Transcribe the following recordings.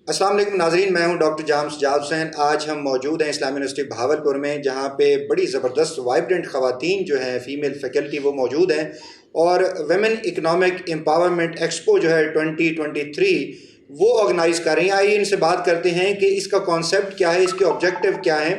अस्सलाम वालेकुम नाज़रीन, मैं हूं डॉक्टर जाम्स जाब हुसैन। आज हम मौजूद हैं इस्लामी यूनिवर्सिटी भावलपुर में, जहां पे बड़ी ज़बरदस्त वाइब्रेंट ख़वातीन जो हैं, फ़ीमेल फ़ैकल्टी वो मौजूद हैं और वेमेन इकनॉमिक एम्पावरमेंट एक्सपो जो है 2023 वो ऑर्गेनाइज़ कर रही हैं। आइए इनसे बात करते हैं कि इसका कॉन्सेप्ट क्या है, इसके ऑब्जेक्टिव क्या हैं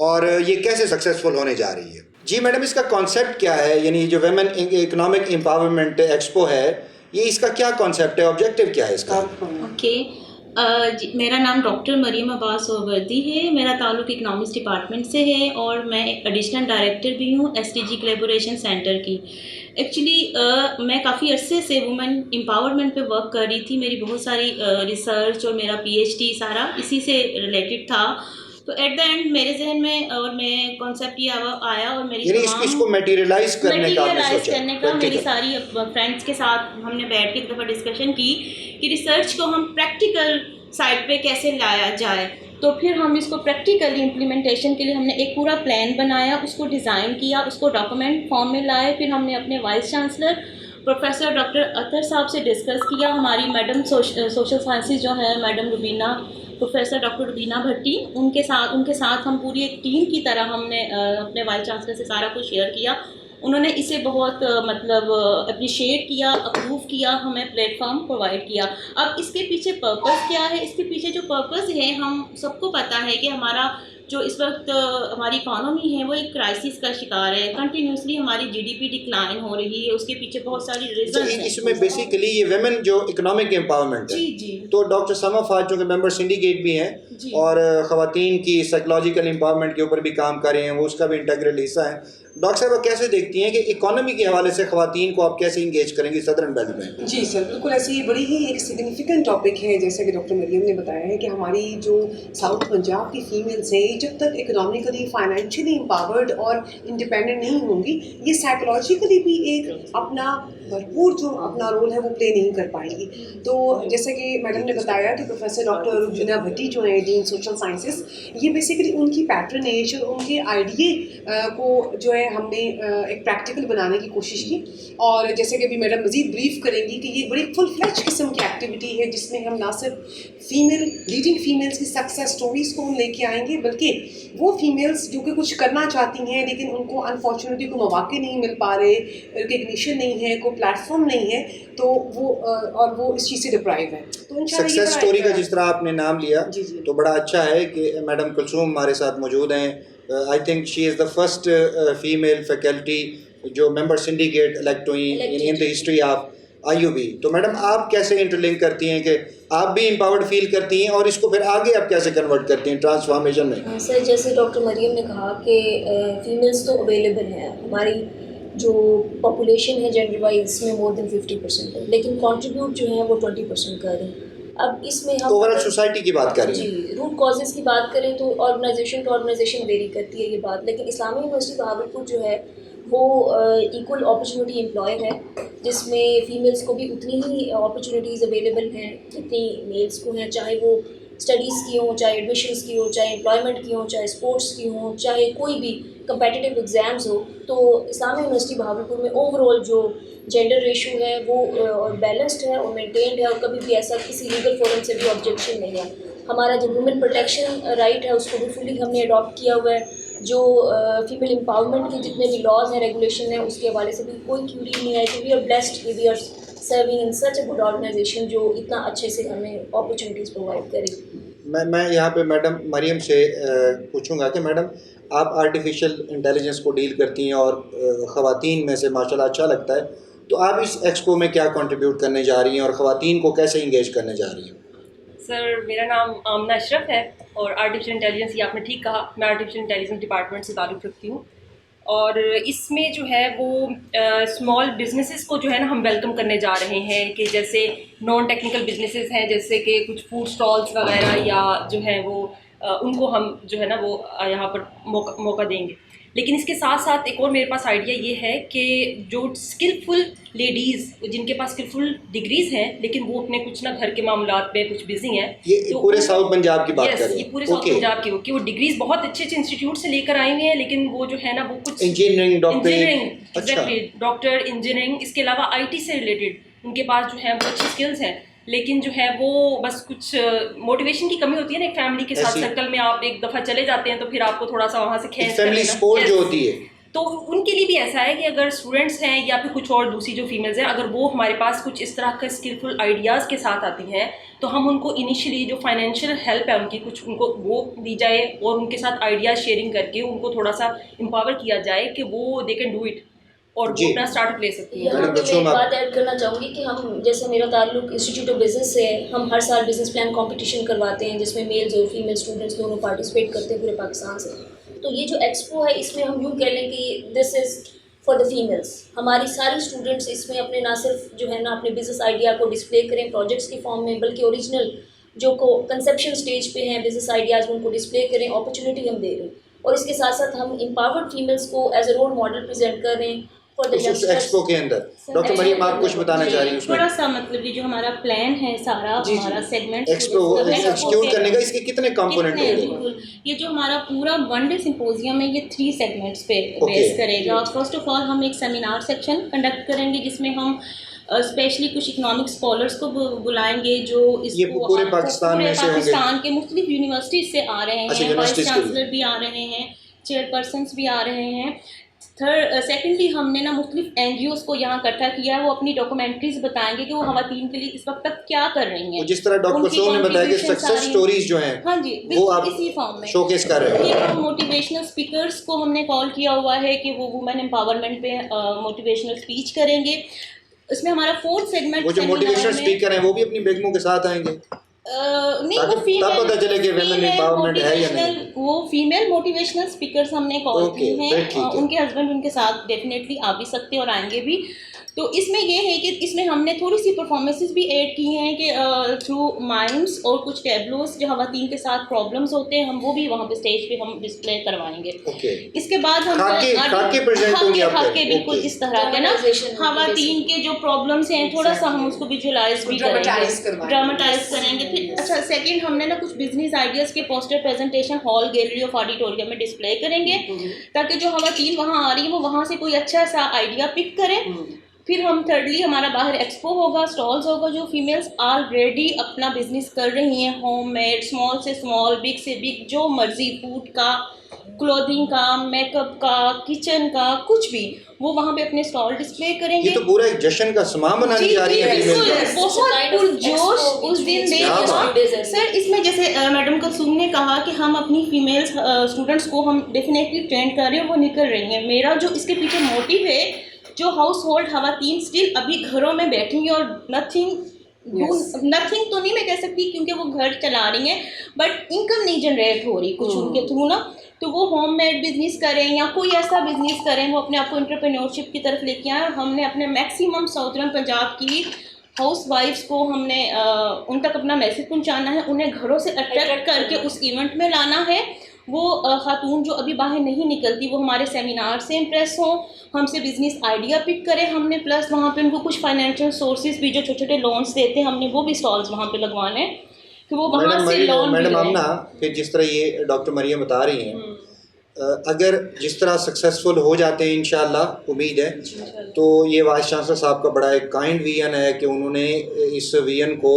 और ये कैसे सक्सेसफुल होने जा रही है। जी मैडम, इसका कॉन्सेप्ट क्या है? यानी जो वेमेन इकनॉमिक एम्पावरमेंट एक्सपो है, ये इसका क्या कॉन्सेप्ट है, ऑब्जेक्टिव क्या है इसका? ओके। मेरा नाम डॉक्टर मरीम अब्बास वर्दी है। मेरा ताल्लुक़ इकनॉमिक्स डिपार्टमेंट से है और मैं एडिशनल डायरेक्टर भी हूँ एसटीजी कोलैबोरेशन सेंटर की। एक्चुअली मैं काफ़ी अरसे से वुमेन एम्पावरमेंट पे वर्क कर रही थी। मेरी बहुत सारी रिसर्च और मेरा पीएचडी सारा इसी से रिलेटेड था। तो एट द एंड मेरे जहन में और मैं कॉन्सेप्ट ये आया और मेरी इसको मटेरियलाइज करने का मेरी सारी फ्रेंड्स के साथ हमने बैठ के एक दफ़ा डिस्कशन की कि रिसर्च को हम प्रैक्टिकल साइड पे कैसे लाया जाए। तो फिर हम इसको प्रैक्टिकली इम्प्लीमेंटेशन के लिए हमने एक पूरा प्लान बनाया, उसको डिज़ाइन किया, उसको डॉक्यूमेंट फॉर्म में लाए। फिर हमने अपने वाइस चांसलर प्रोफेसर डॉक्टर अतर साहब से डिस्कस किया। हमारी मैडम सोशल साइंसेज जो है madam Rubina, professor doctor Rubina Bhatti, उनके साथ हम पूरी एक टीम की तरह हमने अपने वाइस चांसलर से सारा कुछ शेयर किया। उन्होंने इसे बहुत मतलब अप्रिशिएट किया, अप्रूव किया, हमें प्लेटफॉर्म प्रोवाइड किया। अब इसके पीछे पर्पस क्या है? इसके पीछे जो पर्पस है, हम सबको पता है कि हमारा जो इस वक्त हमारी इकॉनमी है वो एक क्राइसिस का शिकार है। कंटिन्यूसली हमारी जीडीपी डिक्लाइन हो रही है। उसके पीछे बहुत सारी रीजन हैं। इसमें बेसिकली ये वेमेन जो इकोनॉमिक एम्पावरमेंट है, जी। तो डॉक्टर समा फाज जो कि मेंबर सिंडिकेट भी हैं और ख़वातीन की साइकोलॉजिकल एम्पावरमेंट के ऊपर भी काम कर रहे हैं, वो उसका भी इंटीग्रल हिस्सा है। डॉक्टर साहब कैसे देखती हैं कि इकोनॉमी के हवाले से ख़वातीन को आप कैसे इंगेज करेंगी सदर्न बेल्ट में? जी सर, बिल्कुल ऐसे ही बड़ी ही एक सिग्निफिकेंट टॉपिक है। जैसे कि डॉक्टर मरियम ने बताया है कि हमारी जो साउथ पंजाब की फीमेल्स हैं, जब तक इकोनॉमिकली फाइनेंशियली एम्पावर्ड और इंडिपेंडेंट नहीं होंगी, ये साइकोलॉजिकली भी एक अपना भरपूर जो अपना रोल है वो प्ले नहीं कर पाएंगी। तो जैसे कि मैडम ने बताया कि प्रोफेसर डॉक्टर रुबीना भट्टी जो है डीन सोशल साइंसेस, ये बेसिकली उनकी पैटर्नेज और उनके आइडिए को जो है हमने एक प्रैक्टिकल बनाने की कोशिश की। और जैसे कि अभी मैडम मज़ीद ब्रीफ करेंगी कि ये बड़ी फुल फ्लैश किस्म की एक्टिविटी है, जिसमें हम ना सिर्फ लीडिंग फीमेल्स की सक्सेस स्टोरीज़ को हम लेके आएंगे, बल्कि वो फीमेल्स जो कि कुछ करना चाहती हैं लेकिन उनको अनफॉर्चुनेटली को मौके नहीं मिल पा रहे, रिकग्निशन नहीं है, कोई प्लेटफॉर्म नहीं है, तो वो इस चीज़ से डिप्राइव है। तो सक्सेस स्टोरी का जिस तरह आपने नाम लिया, जी। तो बड़ा अच्छा है कि मैडम कुलसूम हमारे साथ मौजूद हैं। I think she is the first female faculty जो मेंबर सिंडिकेट इलेक्ट हुई इन द हिस्ट्री ऑफ आईयूबी। तो मैडम आप कैसे इंटरलिंक करती हैं कि आप भी एम्पावर्ड फील करती हैं और इसको फिर आगे आप कैसे कन्वर्ट करती हैं ट्रांसफॉर्मेशन में? सर, जैसे डॉक्टर मरियम ने कहा कि फीमेल्स तो अवेलेबल हैं, हमारी जो पॉपुलेशन है जेंडर वाइज में मोर देन 50% है, लेकिन कंट्रीब्यूट जो है वो 20% कर रहे हैं। अब इसमें हम ओवरऑल सोसाइटी की बात करें, जी, रूट कॉजेज़ की बात करें तो ऑर्गेनाइजेशन टू ऑर्गेनाइजेशन वेरी करती है ये बात, लेकिन इस्लामी यूनिवर्सिटी भावलपुर जो है वो इक्वल अपॉर्चुनिटी एम्प्लॉयर है, जिसमें फ़ीमेल्स को भी उतनी ही अपॉर्चुनिटीज़ अवेलेबल हैं जितनी मेल्स को हैं, चाहे वो स्टडीज़ की हों, चाहे एडमिशन्स की हो, चाहे एम्प्लॉयमेंट की हों, चाहे स्पोर्ट्स की हों, चाहे कोई भी कम्पिटिटिव एग्ज़ाम्स हो। तो इस्लामी यूनिवर्सिटी भावलपुर में ओवरऑल जो जेंडर रेशो है वो बैलेंस्ड है और मेंटेन्ड है, और कभी भी ऐसा किसी लीगल फोरम से भी ऑब्जेक्शन नहीं है। हमारा जो वुमेन प्रोटेक्शन राइट है उसको भी फुली हमने अडॉप्ट किया हुआ है। जो फीमेल एम्पावरमेंट के जितने भी लॉज हैं, रेगुलेशन है, उसके हवाले से भी कोई क्यूरी नहीं है कि वी आर ब्लेस्ड कि we are serving in such a good organization जो इतना अच्छे से हमें अपॉर्चुनिटीज़ प्रोवाइड करेगी। मैं यहाँ पे मैडम मरियम से पूछूंगा कि मैडम आप आर्टिफिशियल इंटेलिजेंस को डील करती हैं और ख़वातीन में से माशाल्लाह अच्छा लगता है, तो आप इस एक्सपो में क्या कंट्रीब्यूट करने जा रही हैं और ख़वातीन को कैसे इंगेज करने जा रही हैं? सर, मेरा नाम आमना अशरफ है और आर्टिफिशियल इंटेलिजेंस, ये आपने ठीक कहा, मैं आर्टिफिशियल इंटेलिजेंस डिपार्टमेंट से ताल्लुक़ रखती हूँ। और इसमें जो है वो स्मॉल बिजनेसेस को जो है ना हम वेलकम करने जा रहे हैं कि जैसे नॉन टेक्निकल बिजनेसेस हैं, जैसे कि कुछ फूड स्टॉल्स वगैरह, या जो है वो उनको हम जो है ना वो यहाँ पर मौका देंगे। लेकिन इसके साथ साथ एक और मेरे पास आइडिया ये है कि जो स्किलफुल लेडीज़ जिनके पास स्किलफुल डिग्रीज़ हैं लेकिन वो अपने कुछ ना घर के मामलात में कुछ बिजी हैं, ये तो पूरे साउथ पंजाब की बात कर रहे हैं? ये पूरे साउथ पंजाब की, कि वो डिग्रीज़ बहुत अच्छे अच्छे इंस्टीट्यूट से लेकर आए हुए हैं, लेकिन वो जो है ना वो कुछ इंजीनियरिंग, डॉक्टर, इंजीनियरिंग, इसके अलावा IT से रिलेटेड उनके पास जो है वो अच्छी स्किल्स हैं, लेकिन जो है वो बस कुछ मोटिवेशन की कमी होती है ना, एक फैमिली के साथ सर्कल में आप एक दफ़ा चले जाते हैं तो फिर आपको थोड़ा सा वहाँ से खींच फैमिली सपोर्ट जो होती है, तो उनके लिए भी ऐसा है कि अगर स्टूडेंट्स हैं या फिर कुछ और दूसरी जो फीमेल्स हैं, अगर वो हमारे पास कुछ इस तरह के स्किलफुल आइडियाज़ के साथ आती हैं तो हम उनको इनिशियली जो फाइनेंशियल हेल्प है उनकी कुछ उनको वो दी जाए और उनके साथ आइडियाज़ शेयरिंग करके उनको थोड़ा सा एम्पावर किया जाए कि वो दे कैन डू इट और वो अपना स्टार्ट ले सकती है। यहाँ पे मैं एक बात ऐड करना चाहूँगी कि हम जैसे मेरा ताल्लुक इंस्टीट्यूट ऑफ बिजनेस से है, हम हर साल बिजनेस प्लान कंपटीशन करवाते हैं जिसमें मेल्स और फीमेल स्टूडेंट्स दोनों पार्टिसिपेट करते हैं पूरे पाकिस्तान से। तो ये जो एक्सपो है इसमें हम यूँ कह लें कि this is for the females. हमारी सारी स्टूडेंट्स इसमें अपने ना सिर्फ जो है ना अपने बिजनेस आइडिया को डिस्प्ले करें प्रोजेक्ट्स की फॉर्म में, बल्कि ओरिजिनल जो को कंसेप्शन स्टेज पे हैं बिजनेस आइडियाज़ उनको डिस्प्ले करें, अपॉर्चुनिटी हम दे रहे हैं। और इसके साथ साथ हम एम्पावर्ड फीमेल्स को as a role model present कर रहे हैं फॉर द एक्सपो के अंदर। डॉक्टर मरियम आप कुछ बताना चाह रही हैं उसमें? थोड़ा सा मतलब ये जो हमारा प्लान है सारा हमारा सेगमेंट एक्सपो एग्जीक्यूट करने का, इसके कितने कंपोनेंट होंगे? ये जो हमारा पूरा वन डे सिंपोजियम है ये 3 सेगमेंट्स पे बेस करेगा। फर्स्ट ऑफ ऑल हम एक सेमिनार सेक्शन कंडक्ट करेंगे जिसमें हम स्पेशली कुछ इकोनॉमिक स्कॉलर्स को बुलाएंगे जो इसको पूरे पाकिस्तान में से होंगे, पाकिस्तान के मुख्तलिफ यूनिवर्सिटीज से आ रहे हैं, वाइस चांसलर भी आ रहे हैं, चेयरपर्सन्स भी आ रहे हैं। सेकेंडली हमने ना मुख्तलिफ NGOs को यहाँ इकट्ठा किया है, वो अपनी डॉक्यूमेंट्रीज बताएंगे कि वो ख़वातीन के लिए इस वक्त तक क्या कर रही हैं। जिस तरह डॉक्टर सोम ने बताया कि सक्सेस स्टोरीज जो हैं, हाँ जी, वो आप इसी फॉर्म में शोकेस कर रहे हैं। मोटिवेशनल स्पीकर्स को हमने कॉल किया हुआ है कि वो वुमेन एम्पावरमेंट पे मोटिवेशनल स्पीच करेंगे। इसमें हमारा 4th सेगमेंट, वो जो मोटिवेशनल स्पीकर हैं वो भी अपनी बेगमों के साथ आएंगे नहीं, वो तब पता चले कि women empowerment है या नहीं। वो फीमेल मोटिवेशनल स्पीकर्स हमने कॉल की हैं, उनके हस्बैंड उनके साथ डेफिनेटली आ भी सकते हैं और आएंगे भी। तो इसमें ये है कि इसमें हमने थोड़ी सी परफॉर्मेंसेस भी ऐड की हैं कि थ्रू माइम्स और कुछ टैबलोस जो ख़वातीन के साथ प्रॉब्लम्स होते हैं हम वो भी वहाँ पे स्टेज पे हम डिस्प्ले करवाएंगे। इसके बाद हम खाके बिल्कुल इस तरह के ना ख़वातीन के जो प्रॉब्लम्स हैं थोड़ा सा हम उसको विजुअलाइज भी करेंगे, ड्रामेटाइज करेंगे। फिर अच्छा सेकेंड हमने ना कुछ बिजनेस आइडियाज़ के poster presentation hall gallery of auditorium में डिस्प्ले करेंगे ताकि जो ख़वातीन वहाँ आ रही हैं वो वहाँ से कोई अच्छा सा आइडिया पिक करें। फिर हम थर्डली हमारा बाहर एक्सपो होगा, स्टॉल्स होगा जो फीमेल्स ऑलरेडी अपना बिजनेस कर रही हैं, होममेड, स्मॉल से स्मॉल, बिग से बिग, जो मर्जी, फूड का, क्लोथिंग का, मेकअप का, किचन का, कुछ भी वो वहाँ पे अपने स्टॉल डिस्प्ले करेंगे। ये तो पूरा एक जश्न का समां बनाने जा रही है, बहुत पुरजोश उस दिन देगा सर। इसमें जैसे मैडम कुलसूम ने कहा कि हम अपनी फीमेल्स स्टूडेंट्स को हम डेफिनेटली ट्रेंड कर रहे हैं, वो निकल रही हैं। मेरा जो इसके पीछे मोटिव है, जो हाउस होल्ड ख़वातीन स्टिल अभी घरों में बैठी हैं और नथिंग तो नहीं मैं कह सकती क्योंकि वो घर चला रही हैं, बट इनकम नहीं जनरेट हो रही कुछ उनके थ्रू ना, तो वो होममेड बिजनेस करें या कोई ऐसा बिजनेस करें, वो अपने आप को एंटरप्रेन्योरशिप की तरफ लेके आए। और हमने अपने मैक्सिमम साउथर्न पंजाब की हाउस वाइफ्स को हमने उन तक अपना मैसेज पहुंचाना है, उन्हें घरों से अट्रैक्ट करके उस इवेंट में लाना है। वो खातून जो अभी बाहर नहीं निकलती वो हमारे सेमिनार से इम्प्रेस हों, हमसे बिजनेस आइडिया पिक करें हमने, प्लस वहाँ पे उनको कुछ फाइनेंशियल सोर्सेज भी जो छोटे छोटे लोन्स देते हैं हमने वो भी स्टॉल्स वहाँ पे लगवाने हैं कि वो वहाँ से लोन। मैडम आमना, फिर जिस तरह ये डॉक्टर मरियम बता रही हैं, अगर जिस तरह सक्सेसफुल हो जाते हैं इंशाअल्लाह, उम्मीद है, तो ये वाइस चांसलर साहब का बड़ा एक काइंड विजन है कि उन्होंने इस विजन को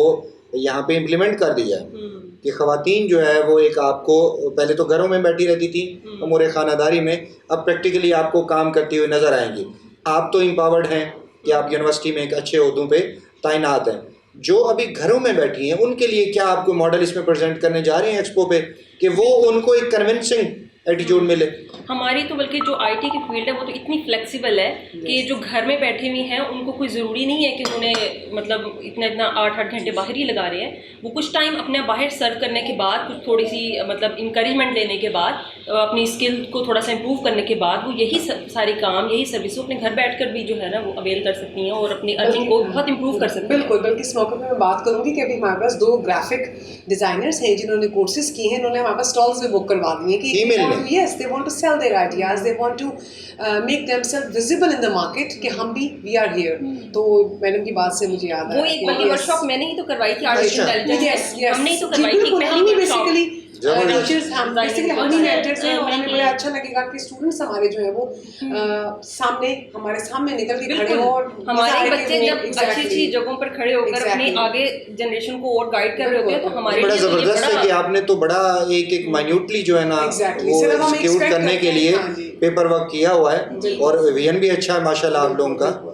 यहाँ पे इम्प्लीमेंट कर दिया है कि ख़वातीन जो है वो एक आपको पहले तो घरों में बैठी रहती थी उमूर ख़ानादारी में, अब प्रैक्टिकली आपको काम करती हुई नज़र आएंगी। आप तो एम्पावर्ड हैं कि आप यूनिवर्सिटी में एक अच्छे ओहदों पे तैनात हैं, जो अभी घरों में बैठी हैं उनके लिए क्या आपको मॉडल इसमें प्रेजेंट करने जा रहे हैं एक्सपो पे कि वो उनको एक कन्विंसिंग एटीट्यूड मिले? हमारी तो बल्कि जो IT की फील्ड है वो तो इतनी फ्लेक्सिबल है कि जो घर में बैठे हुए हैं उनको कोई ज़रूरी नहीं है कि उन्हें मतलब इतना 8 घंटे बाहर ही लगा रहे हैं। वो कुछ टाइम अपने बाहर सर्व करने के बाद, कुछ थोड़ी सी मतलब इंकरेजमेंट लेने के बाद, अपनी स्किल को थोड़ा सा इम्प्रूव करने के बाद वो यही सारे काम, यही सर्विस अपने घर बैठ कर भी जो है ना वो अवेल कर सकती हैं और अपनी अर्निंग को बहुत इम्प्रूव कर सकती हैं। बिल्कुल, बल्कि इस मौके पर मैं बात करूँगी कि अभी हमारे पास 2 ग्राफिक डिज़ाइनर्स हैं जिन्होंने कोर्सेज किए हैं, उन्होंने हमारे पास स्टॉल्स भी बुक करवा दिए कि yes, they want to sell their ideas, they want to make themselves visible in the market कि हम भी we are here। तो मैडम की बात से मुझे याद आया वो एक बल्कि वर्कशॉप मैंने ही तो करवाई थी, आर्टिफिशियल इंटेलिजेंस हमने ही तो करवाई थी, हमने बेसिकली टीचर्स हम बेसिकली हम ही मेंटर्स हैं और हमें मैंने- बड़ा अच्छा लगेगा कि स्टूडेंट्स हमारे जो है वो सामने हमारे सामने निकल के खड़े हो और हमारे बच्चे जब अच्छी अच्छी जगहों पर खड़े होकर अपने आगे जनरेशन को और गाइड कर रहे होते हैं तो हमारे बड़ा लिए तो ये ज़बरदस्त है कि आपने तो बड़ा एक माइन्यूटली जो है ना Exactly. वो सिर्फ हम एक्सिक्यूट expect करने के करते लिए हैं, हाँ जी। पेपर वर्क किया हुआ है और विजन भी अच्छा है माशाल्लाह आप लोगों का।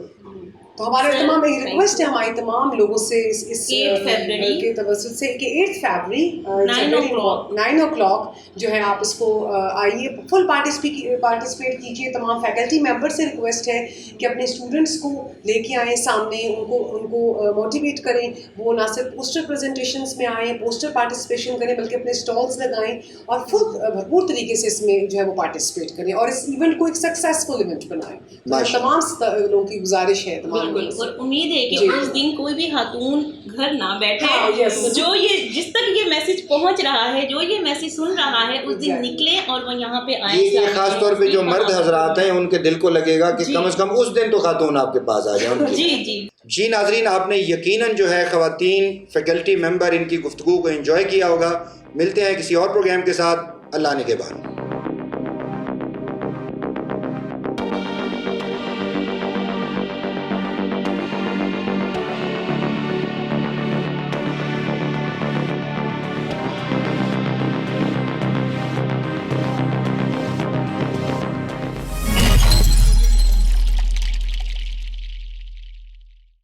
तो हमारे Sir, तमाम thank रिक्वेस्ट है हमारी तमाम लोगों से इस 8 फरवरी के तवज्जुह से कि 8 फरवरी 9 o'clock 9 o'clock जो है आप इसको आइए फुल पार्टिसिपेट कीजिए। तमाम फैकल्टी मेंबर से रिक्वेस्ट है कि अपने स्टूडेंट्स को लेके आएँ सामने, उनको मोटिवेट करें। वो ना सिर्फ पोस्टर प्रेजेंटेशंस में आएँ, पोस्टर पार्टिसिपेशन करें, बल्कि अपने स्टॉल्स लगाएं और फुल भरपूर तरीके से इसमें जो है वो पार्टिसिपेट करें और इस इवेंट को एक सक्सेसफुल इवेंट बनाएं। तो तमाम लोगों की गुजारिश है तमाम बिल्कुल, और उम्मीद है कि जी। उस दिन कोई भी खातून घर ना बैठे। हाँ, yes। जो ये जिस तक ये मैसेज पहुंच रहा है, जो ये मैसेज सुन रहा है, उस दिन Exactly। निकले और वो यहाँ पे आए। ये खास तौर पे जो मर्द हजरात हैं उनके दिल को लगेगा कि जी। कम से कम उस दिन तो खातून आपके पास आ जाए। जी जी जी नाजरीन, आपने यकीनन जो है ख़वातीन फैकल्टी मेंबर इनकी गुफ्तगू को एंजॉय किया होगा। मिलते हैं किसी और प्रोग्राम के साथ। अल्लाह ने के बाद।